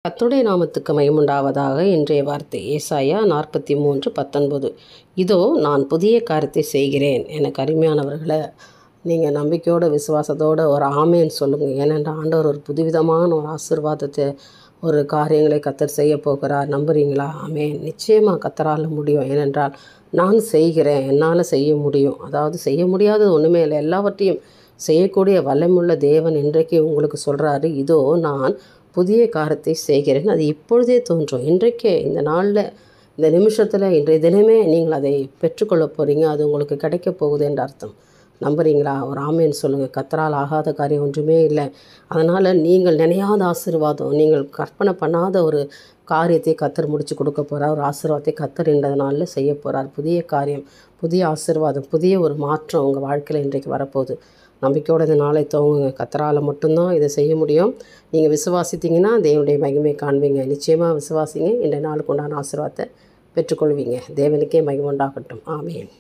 கர்த்தருடைய நாமத்துக்கு மகிமையுண்டாவதாக. இன்றைய வார்த்தை ஏசாயா 43:19. இதோ நான் புதிய காரியத்தை செய்கிறேன். எனக்கு அருமையானவர்களை, நீங்கள் நம்பிக்கையோட விசுவாசத்தோடு ஒரு ஆமேன்னு சொல்லுங்கள். ஏனென்றால் ஆண்டவர் ஒரு புதுவிதமான ஒரு ஆசீர்வாதத்தை, ஒரு காரியங்களை கர்த்தர் செய்ய போகிறார். நம்புறீங்களா? ஆமேன். நிச்சயமாக கர்த்தரால் முடியும். ஏனென்றால் நான் செய்கிறேன், என்னால் செய்ய முடியும். அதாவது செய்ய முடியாதது ஒன்றுமே இல்லை. எல்லாவற்றையும் செய்யக்கூடிய வல்லமுள்ள தேவன் இன்றைக்கு உங்களுக்கு சொல்கிறாரு, இதோ நான் புதிய காரியத்தை செய்கிறேன், அது இப்பொழுதே தோன்றும். இன்றைக்கே, இந்த நாளில், இந்த நிமிஷத்தில், இன்றைய தினமே நீங்கள் அதை பெற்றுக்கொள்ள போகிறீங்க. அது உங்களுக்கு கிடைக்க போகுது என்ற அர்த்தம். நம்புறீங்களா? ஒரு ஆமேன்னு சொல்லுங்கள். கர்த்தரால் ஆகாத காரியம் ஒன்றுமே இல்லை. அதனால் நீங்கள் நினையாத ஆசீர்வாதம், நீங்கள் கற்பனை பண்ணாத ஒரு காரியத்தை கர்த்தர் முடித்து கொடுக்க போகிறார். ஒரு ஆசீர்வாதத்தை கர்த்தர் இந்த நாளில் செய்ய போகிறார். புதிய காரியம், புதிய ஆசீர்வாதம், புதிய ஒரு மாற்றம் உங்கள் வாழ்க்கையில் இன்றைக்கு வரப்போகுது. நம்பிக்கையோடு இந்த நாளை துவங்குங்க. கர்த்தரால் மட்டும்தான் இதை செய்ய முடியும். நீங்கள் விசுவாசித்தீங்கன்னா தேவனுடைய மகிமையை காண்பீங்க. நிச்சயமாக விசுவாசிங்க. இன்றைய நாளுக்கு உண்டான ஆசீர்வாதத்தை பெற்றுக்கொள்வீங்க. தேவனுக்கே மகிமை உண்டாகட்டும். ஆமேன்.